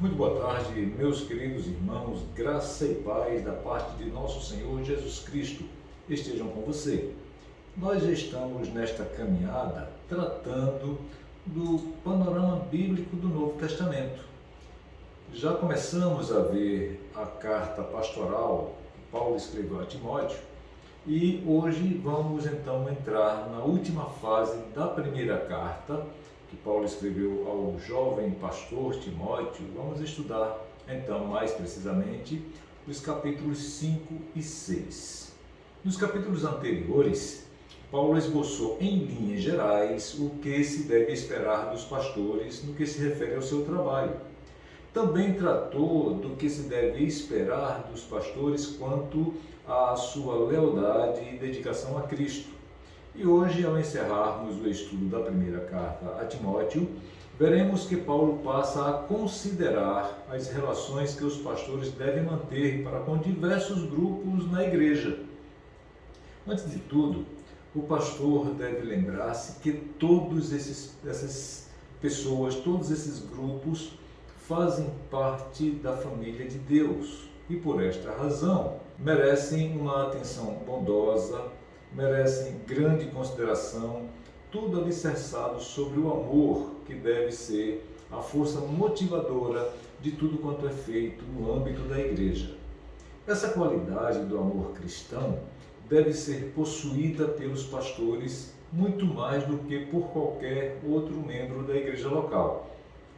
Muito boa tarde, meus queridos irmãos, graça e paz da parte de nosso Senhor Jesus Cristo estejam com você. Nós estamos nesta caminhada tratando do panorama bíblico do Novo Testamento. Já começamos a ver a carta pastoral que Paulo escreveu a Timóteo e hoje vamos então entrar na última fase da primeira carta que Paulo escreveu ao jovem pastor Timóteo. Vamos estudar então mais precisamente os capítulos 5 e 6. Nos capítulos anteriores, Paulo esboçou em linhas gerais o que se deve esperar dos pastores no que se refere ao seu trabalho. Também tratou do que se deve esperar dos pastores quanto à sua lealdade e dedicação a Cristo. E hoje, ao encerrarmos o estudo da primeira carta a Timóteo, veremos que Paulo passa a considerar as relações que os pastores devem manter para com diversos grupos na igreja. Antes de tudo, o pastor deve lembrar-se que todas essas pessoas, todos esses grupos fazem parte da família de Deus e, por esta razão, merecem uma atenção bondosa, merecem grande consideração, tudo alicerçado sobre o amor, que deve ser a força motivadora de tudo quanto é feito no âmbito da igreja. Essa qualidade do amor cristão deve ser possuída pelos pastores muito mais do que por qualquer outro membro da igreja local.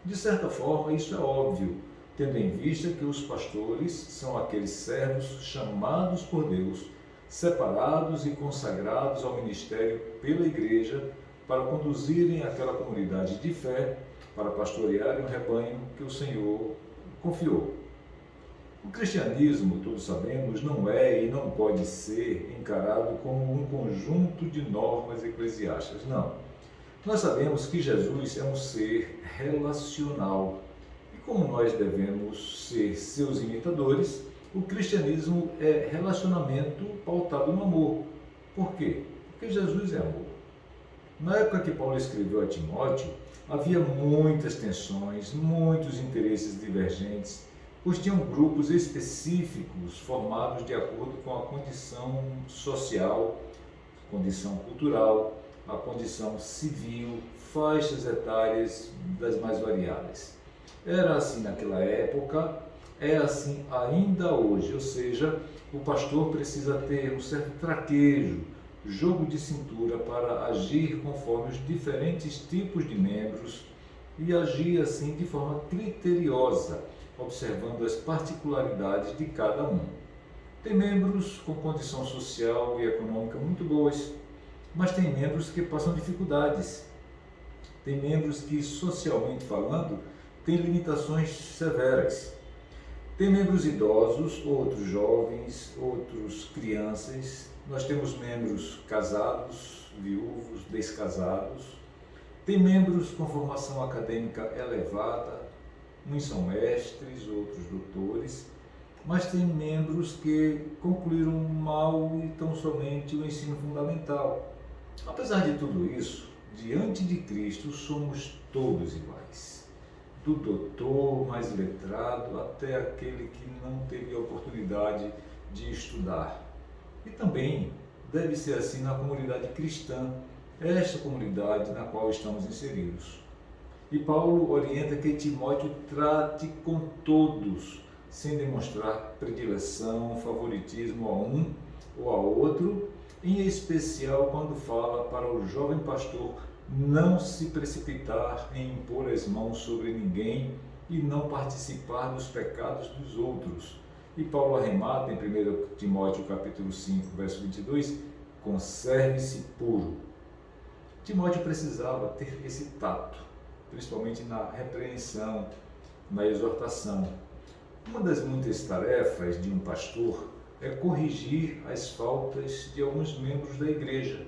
De certa forma, isso é óbvio, tendo em vista que os pastores são aqueles servos chamados por Deus, separados e consagrados ao ministério pela igreja para conduzirem aquela comunidade de fé, para pastorearem o rebanho que o Senhor confiou. O cristianismo, todos sabemos, não é e não pode ser encarado como um conjunto de normas eclesiásticas, não. Nós sabemos que Jesus é um ser relacional e como nós devemos ser seus imitadores, o cristianismo é relacionamento pautado no amor. Por quê? Porque Jesus é amor. Na época que Paulo escreveu a Timóteo, havia muitas tensões, muitos interesses divergentes, pois tinham grupos específicos formados de acordo com a condição social, condição cultural, a condição civil, faixas etárias das mais variadas. Era assim naquela época, é assim ainda hoje, ou seja, o pastor precisa ter um certo traquejo, jogo de cintura para agir conforme os diferentes tipos de membros e agir assim de forma criteriosa, observando as particularidades de cada um. Tem membros com condição social e econômica muito boas, mas tem membros que passam dificuldades. Tem membros que, socialmente falando, têm limitações severas. Tem membros idosos, outros jovens, outros crianças. Nós temos membros casados, viúvos, descasados. Tem membros com formação acadêmica elevada, uns são mestres, outros doutores, mas tem membros que concluíram mal e tão somente o ensino fundamental. Apesar de tudo isso, diante de Cristo somos todos iguais. Do doutor mais letrado até aquele que não teve a oportunidade de estudar. E também deve ser assim na comunidade cristã, esta comunidade na qual estamos inseridos. E Paulo orienta que Timóteo trate com todos, sem demonstrar predileção, favoritismo a um ou a outro, em especial quando fala para o jovem pastor não se precipitar em impor as mãos sobre ninguém e não participar dos pecados dos outros. E Paulo arremata em 1 Timóteo capítulo 5, verso 22, conserve-se puro. Timóteo precisava ter esse tato, principalmente na repreensão, na exortação. Uma das muitas tarefas de um pastor é corrigir as faltas de alguns membros da igreja.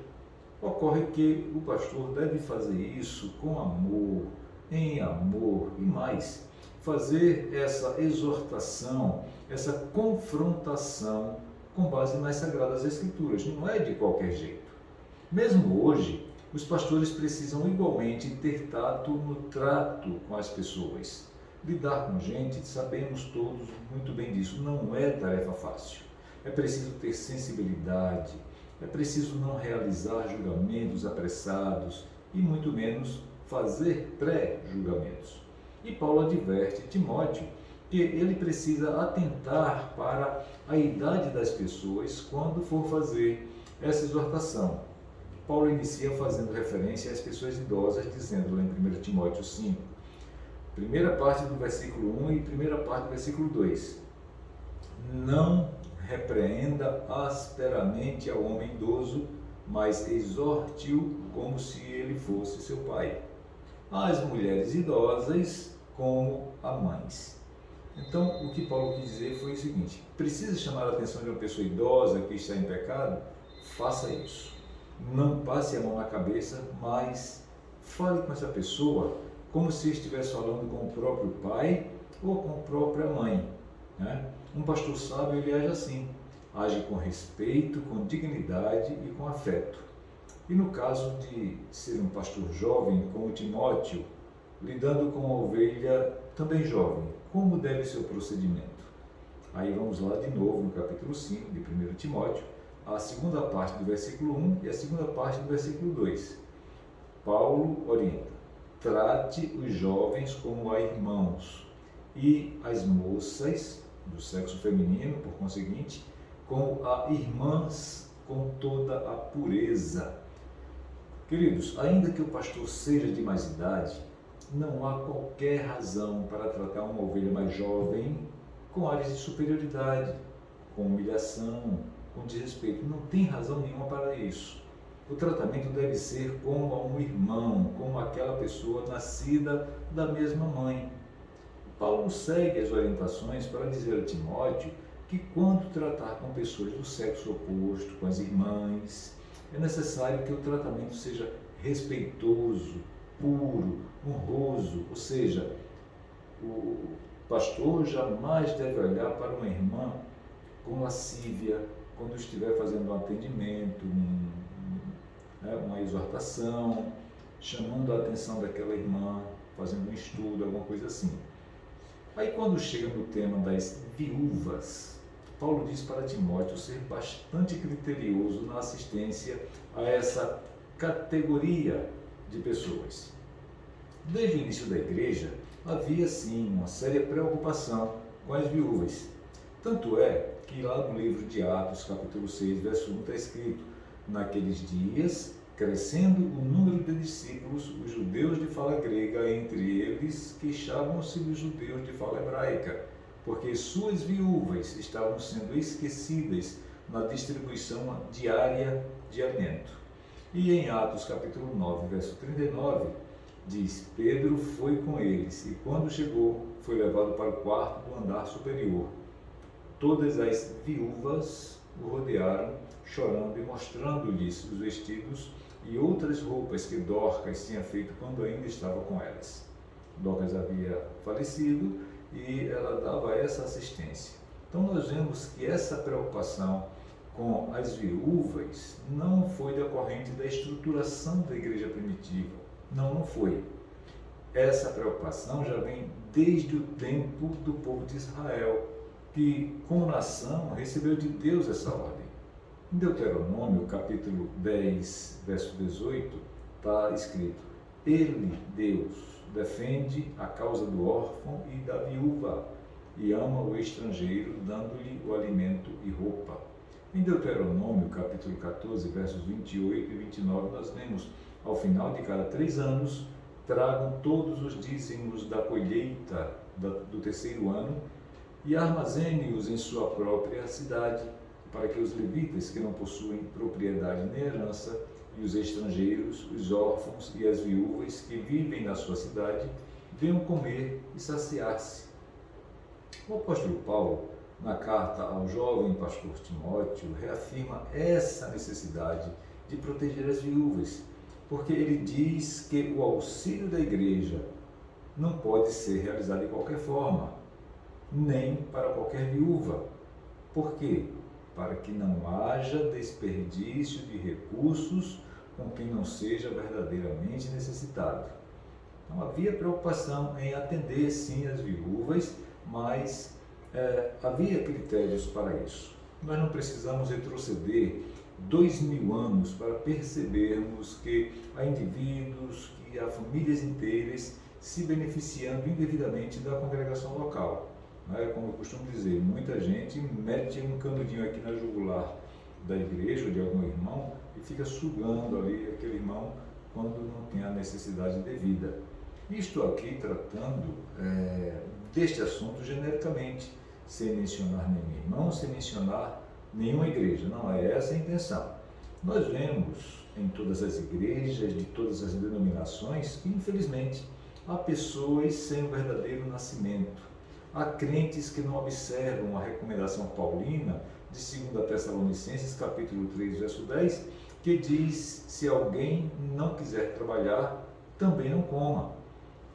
Ocorre que o pastor deve fazer isso com amor, em amor e mais, fazer essa exortação, essa confrontação com base nas Sagradas Escrituras, não é de qualquer jeito. Mesmo hoje, os pastores precisam igualmente ter tato no trato com as pessoas. Lidar com gente, sabemos todos muito bem disso, não é tarefa fácil. É preciso ter sensibilidade, é preciso não realizar julgamentos apressados e muito menos fazer pré-julgamentos. E Paulo adverte Timóteo que ele precisa atentar para a idade das pessoas quando for fazer essa exortação. Paulo inicia fazendo referência às pessoas idosas, dizendo lá em 1 Timóteo 5, primeira parte do versículo 1 e primeira parte do versículo 2. Não repreenda asperamente ao homem idoso, mas exorte-o como se ele fosse seu pai. As mulheres idosas como a mães. Então, o que Paulo quis dizer foi o seguinte: precisa chamar a atenção de uma pessoa idosa que está em pecado? Faça isso. Não passe a mão na cabeça, mas fale com essa pessoa como se estivesse falando com o próprio pai ou com a própria mãe, né? Um pastor sábio, ele age assim, age com respeito, com dignidade e com afeto. E no caso de ser um pastor jovem, como Timóteo, lidando com uma ovelha também jovem, como deve ser o procedimento? Aí vamos lá de novo no capítulo 5 de 1 Timóteo, a segunda parte do versículo 1 e a segunda parte do versículo 2. Paulo orienta: trate os jovens como a irmãos e as moças do sexo feminino, por conseguinte, como a irmãs com toda a pureza. Queridos, ainda que o pastor seja de mais idade, não há qualquer razão para tratar uma ovelha mais jovem com áreas de superioridade, com humilhação, com desrespeito. Não tem razão nenhuma para isso. O tratamento deve ser como a um irmão, como aquela pessoa nascida da mesma mãe. Paulo segue as orientações para dizer a Timóteo que quando tratar com pessoas do sexo oposto, com as irmãs, é necessário que o tratamento seja respeitoso, puro, honroso, ou seja, o pastor jamais deve olhar para uma irmã com lascívia quando estiver fazendo um atendimento, uma exortação, chamando a atenção daquela irmã, fazendo um estudo, alguma coisa assim. Aí quando chega no tema das viúvas, Paulo diz para Timóteo ser bastante criterioso na assistência a essa categoria de pessoas. Desde o início da igreja, havia sim uma séria preocupação com as viúvas. Tanto é que lá no livro de Atos, capítulo 6, verso 1, está escrito: naqueles dias, crescendo o número de discípulos, os judeus de fala grega entre eles queixavam-se dos judeus de fala hebraica, porque suas viúvas estavam sendo esquecidas na distribuição diária de alimento. E em Atos capítulo 9, verso 39, diz: Pedro foi com eles, e quando chegou, foi levado para o quarto do andar superior. Todas as viúvas o rodearam, chorando e mostrando-lhes os vestidos e outras roupas que Dorcas tinha feito quando ainda estava com elas. Dorcas havia falecido e ela dava essa assistência. Então nós vemos que essa preocupação com as viúvas não foi decorrente da estruturação da igreja primitiva. Não foi. Essa preocupação já vem desde o tempo do povo de Israel, que como nação recebeu de Deus essa ordem. Em Deuteronômio, capítulo 10, verso 18, está escrito: Ele, Deus, defende a causa do órfão e da viúva, e ama o estrangeiro, dando-lhe o alimento e roupa. Em Deuteronômio, capítulo 14, versos 28 e 29, nós lemos: ao final de cada 3 anos, tragam todos os dízimos da colheita do terceiro ano e armazene-os em sua própria cidade, para que os levitas que não possuem propriedade nem herança, e os estrangeiros, os órfãos e as viúvas que vivem na sua cidade, venham comer e saciar-se. O apóstolo Paulo, na carta ao jovem pastor Timóteo, reafirma essa necessidade de proteger as viúvas, porque ele diz que o auxílio da igreja não pode ser realizado de qualquer forma, nem para qualquer viúva. Por quê? Para que não haja desperdício de recursos com quem não seja verdadeiramente necessitado. Então havia preocupação em atender sim as viúvas, mas havia critérios para isso. Nós não precisamos retroceder 2000 anos para percebermos que há indivíduos, que há famílias inteiras se beneficiando indevidamente da congregação local. Como eu costumo dizer, muita gente mete um canudinho aqui na jugular da igreja ou de algum irmão e fica sugando ali aquele irmão quando não tem a necessidade devida. Isto aqui tratando deste assunto genericamente, sem mencionar nenhum irmão, sem mencionar nenhuma igreja. Não é essa a intenção. Nós vemos em todas as igrejas, de todas as denominações, que infelizmente há pessoas sem o verdadeiro nascimento. Há crentes que não observam a recomendação paulina de 2 Tessalonicenses, capítulo 3, verso 10, que diz: se alguém não quiser trabalhar, também não coma.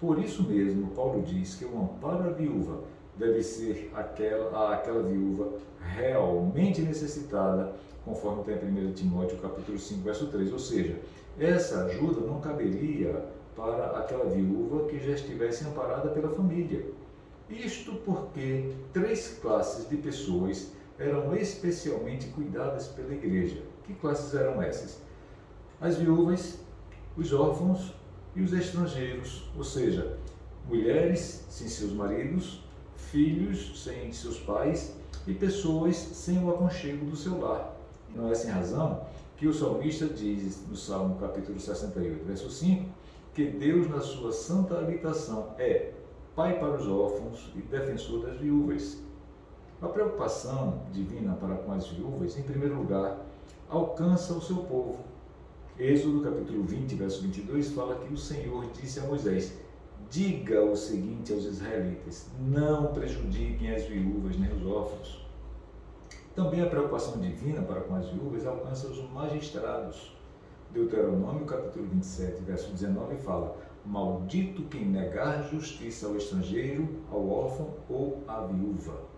Por isso mesmo, Paulo diz que o amparo à viúva deve ser aquela viúva realmente necessitada, conforme está em 1 Timóteo, capítulo 5, verso 3. Ou seja, essa ajuda não caberia para aquela viúva que já estivesse amparada pela família. Isto porque 3 classes de pessoas eram especialmente cuidadas pela igreja. Que classes eram essas? As viúvas, os órfãos e os estrangeiros, ou seja, mulheres sem seus maridos, filhos sem seus pais e pessoas sem o aconchego do seu lar. Não é sem razão que o salmista diz no Salmo capítulo 68, verso 5, que Deus na sua santa habitação é pai para os órfãos e defensor das viúvas. A preocupação divina para com as viúvas, em primeiro lugar, alcança o seu povo. Êxodo capítulo 20, verso 22, fala que o Senhor disse a Moisés: diga o seguinte aos israelitas: não prejudiquem as viúvas nem os órfãos. Também a preocupação divina para com as viúvas alcança os magistrados. Deuteronômio capítulo 27, verso 19 fala: maldito quem negar justiça ao estrangeiro, ao órfão ou à viúva.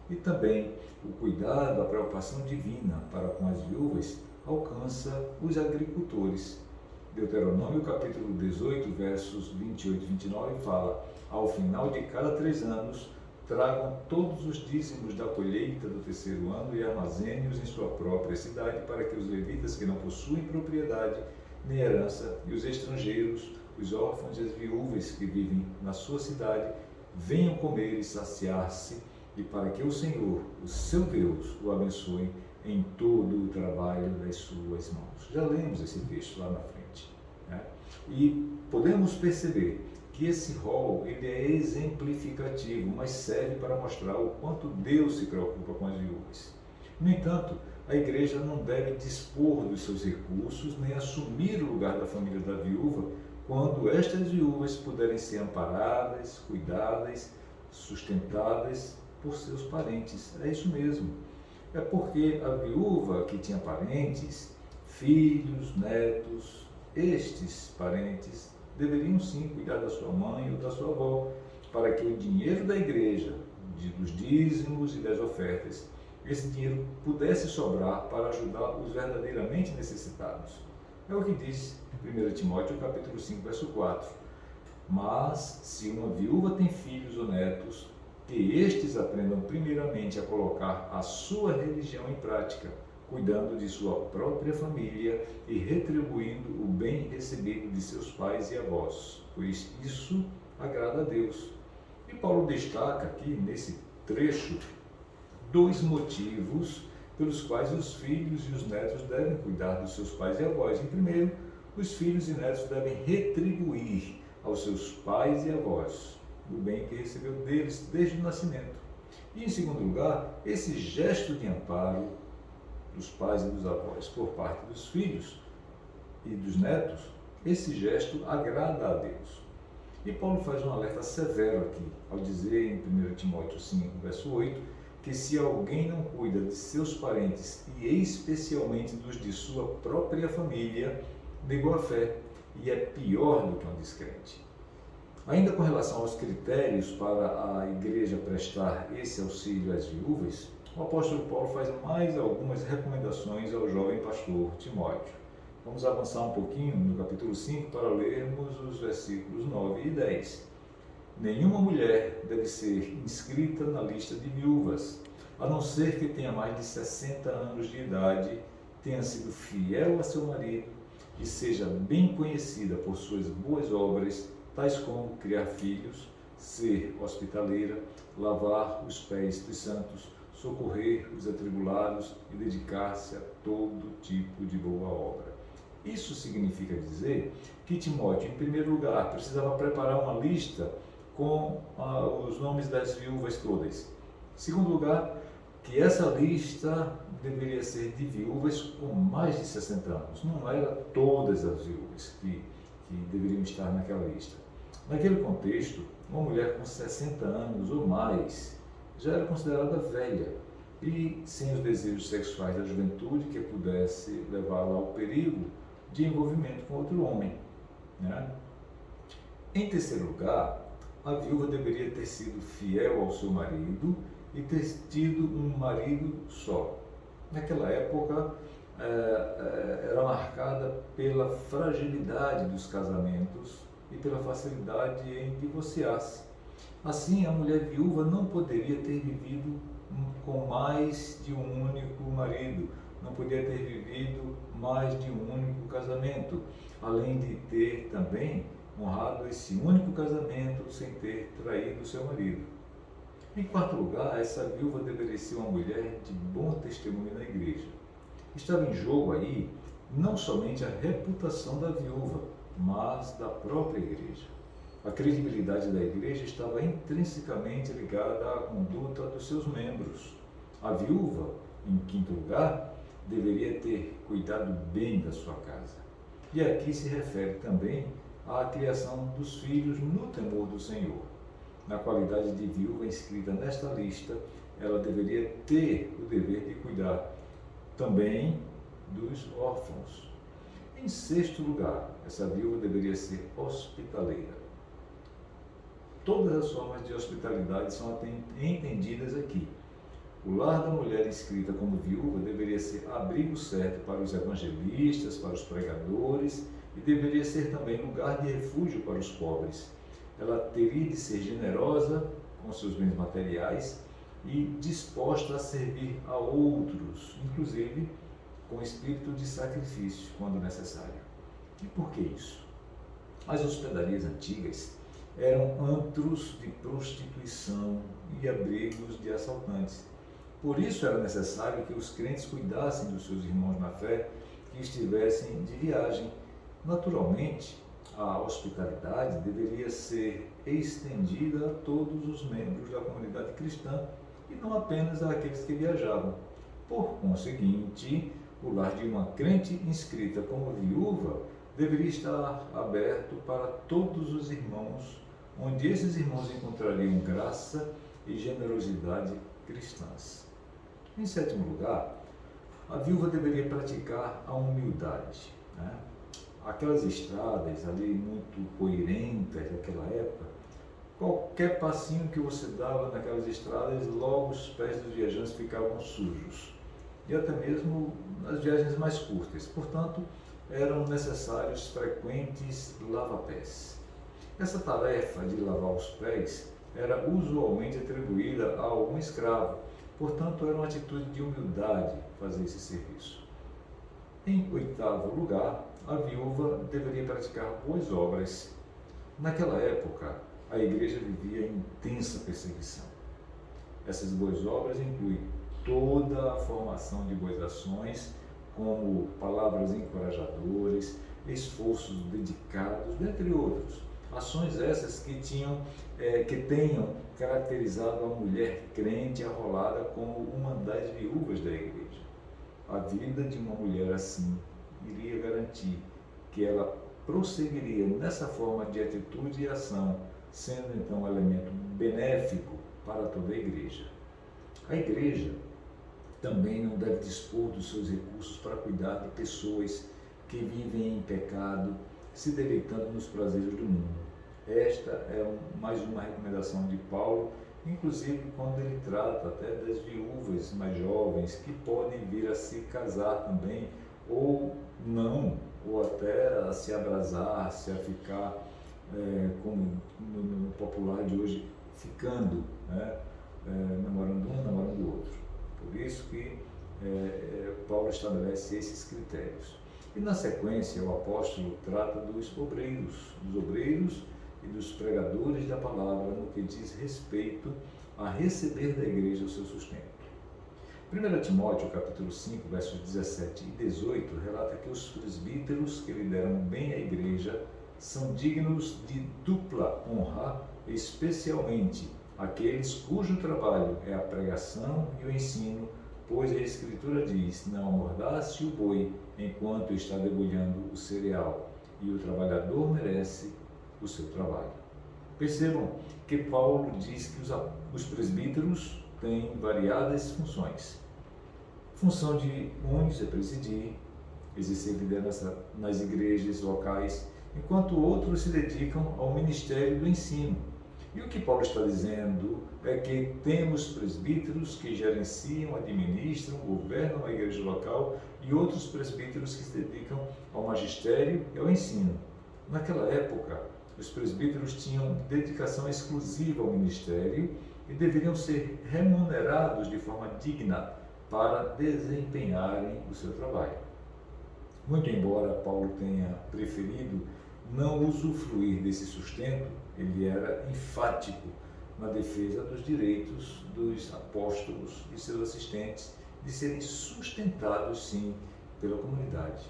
E também o cuidado, a preocupação divina para com as viúvas alcança os agricultores. Deuteronômio capítulo 18, versos 28 e 29 fala: ao final de cada 3 anos, tragam todos os dízimos da colheita do 3º ano e armazene-os em sua própria cidade, para que os levitas que não possuem propriedade nem herança e os estrangeiros, os órfãos e as viúvas que vivem na sua cidade, venham comer e saciar-se, e para que o Senhor, o seu Deus, o abençoe em todo o trabalho das suas mãos. Já lemos esse texto lá na frente, né? E podemos perceber que esse rol ele é exemplificativo, mas serve para mostrar o quanto Deus se preocupa com as viúvas. No entanto, a igreja não deve dispor dos seus recursos, nem assumir o lugar da família da viúva, quando estas viúvas puderem ser amparadas, cuidadas, sustentadas por seus parentes. É isso mesmo. É porque a viúva que tinha parentes, filhos, netos, estes parentes deveriam sim cuidar da sua mãe ou da sua avó, para que o dinheiro da igreja, dos dízimos e das ofertas, esse dinheiro pudesse sobrar para ajudar os verdadeiramente necessitados. É o que diz 1 Timóteo capítulo 5, verso 4. Mas, se uma viúva tem filhos ou netos, que estes aprendam primeiramente a colocar a sua religião em prática, cuidando de sua própria família e retribuindo o bem recebido de seus pais e avós, pois isso agrada a Deus. E Paulo destaca aqui, nesse trecho, 2 motivos pelos quais os filhos e os netos devem cuidar dos seus pais e avós. Em primeiro, os filhos e netos devem retribuir aos seus pais e avós o bem que recebeu deles desde o nascimento. E, em segundo lugar, esse gesto de amparo dos pais e dos avós por parte dos filhos e dos netos, esse gesto agrada a Deus. E Paulo faz um alerta severo aqui, ao dizer em 1 Timóteo 5, verso 8, que se alguém não cuida de seus parentes e especialmente dos de sua própria família, negou a fé e é pior do que um descrente. Ainda com relação aos critérios para a igreja prestar esse auxílio às viúvas, o apóstolo Paulo faz mais algumas recomendações ao jovem pastor Timóteo. Vamos avançar um pouquinho no capítulo 5 para lermos os versículos 9 e 10. Nenhuma mulher deve ser inscrita na lista de viúvas, a não ser que tenha mais de 60 anos de idade, tenha sido fiel a seu marido e seja bem conhecida por suas boas obras, tais como criar filhos, ser hospitaleira, lavar os pés dos santos, socorrer os atribulados e dedicar-se a todo tipo de boa obra. Isso significa dizer que Timóteo, em primeiro lugar, precisava preparar uma lista com os nomes das viúvas todas. Em segundo lugar, que essa lista deveria ser de viúvas com mais de 60 anos. Não era todas as viúvas que deveriam estar naquela lista. Naquele contexto, uma mulher com 60 anos ou mais já era considerada velha e sem os desejos sexuais da juventude que pudesse levá-la ao perigo de envolvimento com outro homem, né? Em terceiro lugar, a viúva deveria ter sido fiel ao seu marido e ter tido um marido só. Naquela época, era marcada pela fragilidade dos casamentos e pela facilidade em divorciar-se. Assim, a mulher viúva não poderia ter vivido com mais de um único marido, não poderia ter vivido mais de um único casamento, além de ter também honrado esse único casamento sem ter traído seu marido. Em quarto lugar, essa viúva deveria ser uma mulher de bom testemunho na igreja. Estava em jogo aí não somente a reputação da viúva, mas da própria igreja. A credibilidade da igreja estava intrinsecamente ligada à conduta dos seus membros. A viúva, em quinto lugar, deveria ter cuidado bem da sua casa. E aqui se refere também à criação dos filhos no temor do Senhor. Na qualidade de viúva inscrita nesta lista, ela deveria ter o dever de cuidar também dos órfãos. Em sexto lugar, essa viúva deveria ser hospitaleira. Todas as formas de hospitalidade são entendidas aqui. O lar da mulher inscrita como viúva deveria ser abrigo certo para os evangelistas, para os pregadores e deveria ser também lugar de refúgio para os pobres. Ela teria de ser generosa com seus bens materiais e disposta a servir a outros, inclusive com espírito de sacrifício, quando necessário. E por que isso? As hospedarias antigas eram antros de prostituição e abrigos de assaltantes. Por isso era necessário que os crentes cuidassem dos seus irmãos na fé que estivessem de viagem. Naturalmente, a hospitalidade deveria ser estendida a todos os membros da comunidade cristã e não apenas àqueles que viajavam. Por conseguinte, o lar de uma crente inscrita como viúva deveria estar aberto para todos os irmãos, onde esses irmãos encontrariam graça e generosidade cristãs. Em sétimo lugar, a viúva deveria praticar a humildade, né? Aquelas estradas ali muito poeirentas daquela época, qualquer passinho que você dava naquelas estradas, logo os pés dos viajantes ficavam sujos. E até mesmo nas viagens mais curtas. Portanto, eram necessários frequentes lava-pés. Essa tarefa de lavar os pés era usualmente atribuída a algum escravo. Portanto, era uma atitude de humildade fazer esse serviço. Em oitavo lugar, a viúva deveria praticar boas obras. Naquela época, a igreja vivia intensa perseguição. Essas boas obras incluem toda a formação de boas ações, como palavras encorajadoras, esforços dedicados, dentre outros. Ações essas que tenham caracterizado a mulher crente arrolada como uma das viúvas da igreja. A vida de uma mulher assim iria garantir que ela prosseguiria nessa forma de atitude e ação, sendo então um elemento benéfico para toda a igreja. A igreja também não deve dispor dos seus recursos para cuidar de pessoas que vivem em pecado, se deleitando nos prazeres do mundo. Esta é mais uma recomendação de Paulo, inclusive quando ele trata até das viúvas mais jovens que podem vir a se casar também ou não ou até a se abrasar-se, a ficar, como no popular de hoje, ficando, né? Namorando um, namorando o outro. Por isso que Paulo estabelece esses critérios. E na sequência o apóstolo trata dos obreiros e dos pregadores da palavra no que diz respeito a receber da igreja o seu sustento. 1 Timóteo capítulo 5, versos 17 e 18 relata que os presbíteros que lideram bem a igreja são dignos de dupla honra, especialmente aqueles cujo trabalho é a pregação e o ensino, pois a Escritura diz: não amordace o boi enquanto está debulhando o cereal, e o trabalhador merece o seu trabalho. Percebam que Paulo diz que os presbíteros têm variadas funções. Função de uns é presidir, exercer liderança nas igrejas locais, enquanto outros se dedicam ao ministério do ensino. E o que Paulo está dizendo é que temos presbíteros que gerenciam, administram, governam a igreja local e outros presbíteros que se dedicam ao magistério e ao ensino. Naquela época, os presbíteros tinham dedicação exclusiva ao ministério e deveriam ser remunerados de forma digna para desempenharem o seu trabalho. Muito embora Paulo tenha preferido não usufruir desse sustento, ele era enfático na defesa dos direitos dos apóstolos e seus assistentes de serem sustentados, sim, pela comunidade.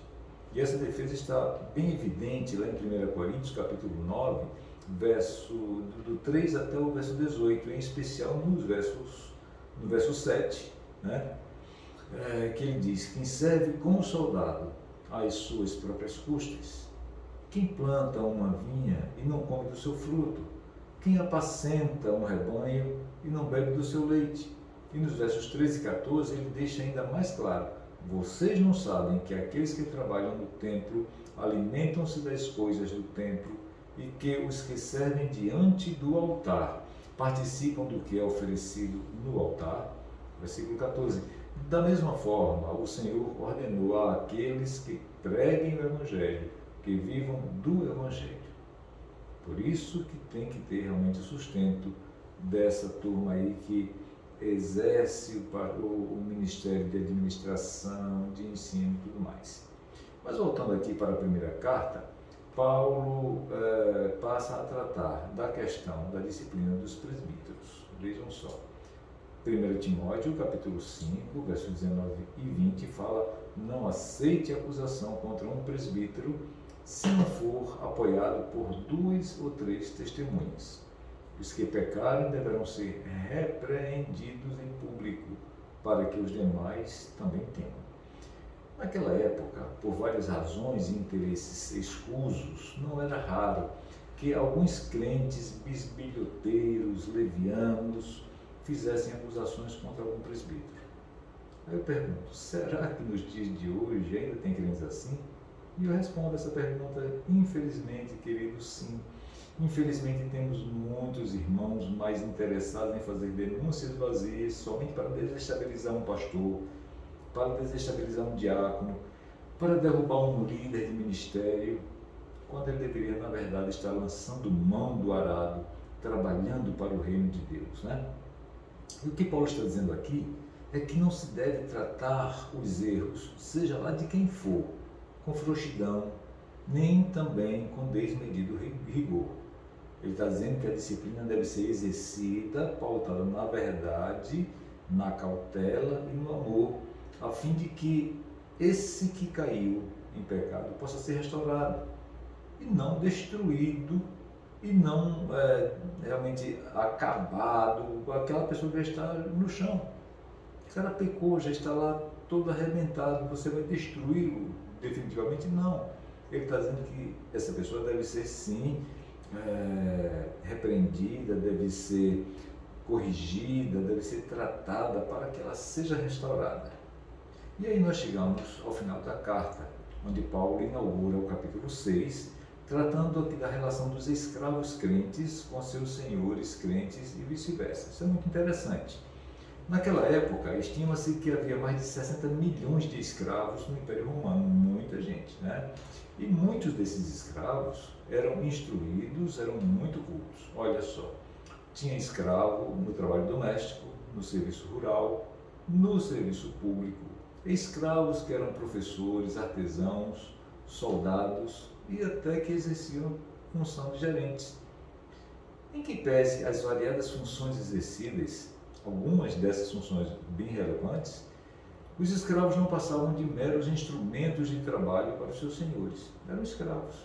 E essa defesa está bem evidente lá em 1 Coríntios, capítulo 9, do 3 até o verso 18, em especial no verso 7, né? Que ele diz: quem serve como soldado às suas próprias custas, quem planta uma vinha e não come do seu fruto, quem apacenta um rebanho e não bebe do seu leite. E nos versos 13 e 14 ele deixa ainda mais claro: vocês não sabem que aqueles que trabalham no templo alimentam-se das coisas do templo e que os que servem diante do altar participam do que é oferecido no altar? Versículo 14. Da mesma forma, o Senhor ordenou àqueles que preguem o Evangelho, que vivam do Evangelho. Por isso que tem que ter realmente o sustento dessa turma aí que exerce o ministério de administração, de ensino e tudo mais. Mas voltando aqui para a primeira carta, Paulo passa a tratar da questão da disciplina dos presbíteros. Vejam só. 1 Timóteo, capítulo 5, versos 19 e 20, fala: não aceite acusação contra um presbítero se não for apoiado por 2 ou 3 testemunhas. Os que pecarem deverão ser repreendidos em público, para que os demais também temam. Naquela época, por várias razões e interesses escusos, não era raro que alguns crentes bisbilhoteiros, levianos, fizessem acusações contra algum presbítero. Aí eu pergunto: será que nos dias de hoje ainda tem crentes assim? E eu respondo essa pergunta: infelizmente, querido, sim. Infelizmente temos muitos irmãos mais interessados em fazer denúncias vazias somente para desestabilizar um pastor, para desestabilizar um diácono, para derrubar um líder de ministério, quando ele deveria, na verdade, estar lançando mão do arado, trabalhando para o reino de Deus, né? E o que Paulo está dizendo aqui é que não se deve tratar os erros, seja lá de quem for, com frouxidão, nem também com desmedido rigor. Ele está dizendo que a disciplina deve ser exercida, pautada na verdade, na cautela e no amor, a fim de que esse que caiu em pecado possa ser restaurado, e não destruído, e não realmente acabado, aquela pessoa já está no chão. O cara pecou, já está lá todo arrebentado, você vai destruí-lo definitivamente? Não. Ele está dizendo que essa pessoa deve ser, sim, repreendida, deve ser corrigida, deve ser tratada para que ela seja restaurada. E aí nós chegamos ao final da carta, onde Paulo inaugura o capítulo 6, tratando aqui da relação dos escravos crentes com seus senhores crentes e vice-versa. Isso é muito interessante. Naquela época, estima-se que havia mais de 60 milhões de escravos no Império Romano, muita gente, né? E muitos desses escravos eram instruídos, eram muito cultos. Olha só, tinha escravo no trabalho doméstico, no serviço rural, no serviço público, escravos que eram professores, artesãos, soldados e até que exerciam função de gerentes. Em que pese as variadas funções exercidas, algumas dessas funções bem relevantes, os escravos não passavam de meros instrumentos de trabalho para os seus senhores, eram escravos.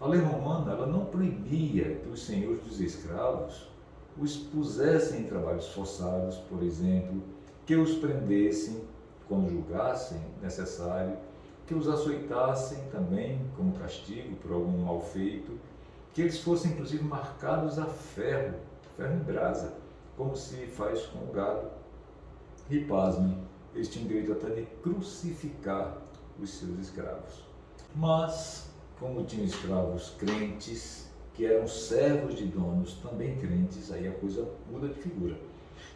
A lei romana ela não proibia que os senhores dos escravos os pusessem em trabalhos forçados, por exemplo, que os prendessem quando julgassem necessário, que os açoitassem também como castigo por algum mal feito, que eles fossem inclusive marcados a ferro, ferro em brasa, como se faz com o gado. E pasmem, eles tinham direito até de crucificar os seus escravos. Mas, como tinham escravos crentes, que eram servos de donos também crentes, aí a coisa muda de figura.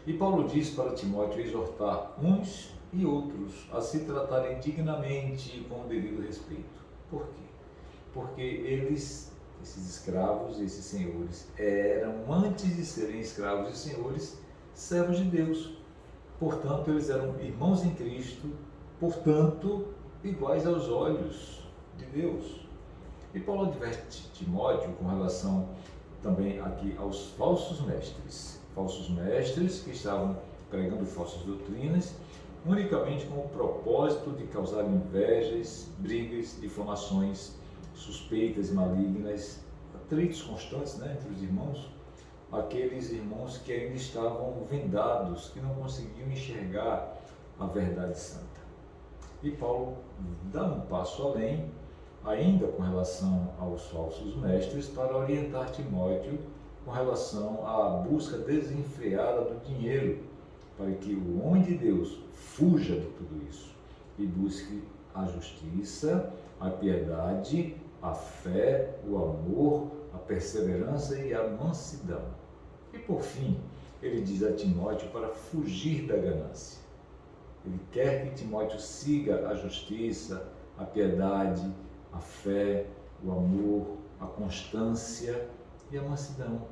E Paulo diz para Timóteo exortar uns e outros a se tratarem dignamente e com o devido respeito. Por quê? Porque eles, esses escravos, esses senhores, eram, antes de serem escravos e senhores, servos de Deus. Portanto, eles eram irmãos em Cristo, portanto, iguais aos olhos de Deus. E Paulo adverte Timóteo com relação também aqui aos falsos mestres que estavam pregando falsas doutrinas, unicamente com o propósito de causar invejas, brigas, difamações, suspeitas malignas, atritos constantes, entre os irmãos, aqueles irmãos que ainda estavam vendados, que não conseguiam enxergar a verdade santa. E Paulo dá um passo além, ainda com relação aos falsos mestres, para orientar Timóteo com relação à busca desenfreada do dinheiro, para que o homem de Deus fuja de tudo isso e busque a justiça, a piedade, a fé, o amor, a perseverança e a mansidão. E por fim, ele diz a Timóteo para fugir da ganância. Ele quer que Timóteo siga a justiça, a piedade, a fé, o amor, a constância e a mansidão.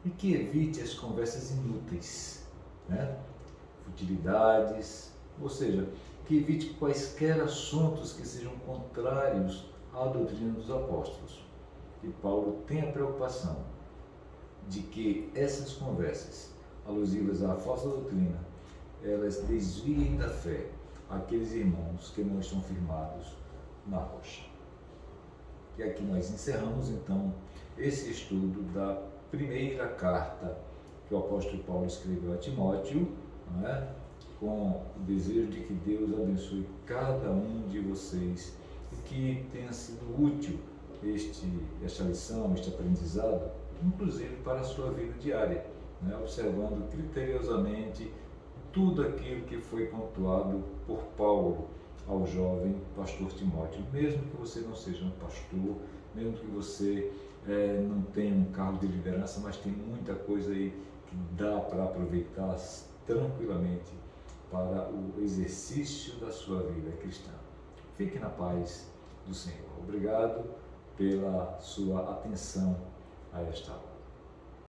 E que evite as conversas inúteis, futilidades, ou seja, que evite quaisquer assuntos que sejam contrários à doutrina dos apóstolos. E Paulo tem a preocupação de que essas conversas alusivas à falsa doutrina, elas desviem da fé aqueles irmãos que não estão firmados na rocha. E aqui nós encerramos então esse estudo da primeira carta que o apóstolo Paulo escreveu a Timóteo, com o desejo de que Deus abençoe cada um de vocês e que tenha sido útil esta lição, este aprendizado, inclusive para a sua vida diária, observando criteriosamente tudo aquilo que foi pontuado por Paulo ao jovem pastor Timóteo. Mesmo que você não seja um pastor, mesmo que você não tenha um cargo de liderança, mas tem muita coisa aí que dá para aproveitar tranquilamente para o exercício da sua vida cristã. Fique na paz do Senhor. Obrigado pela sua atenção a esta aula.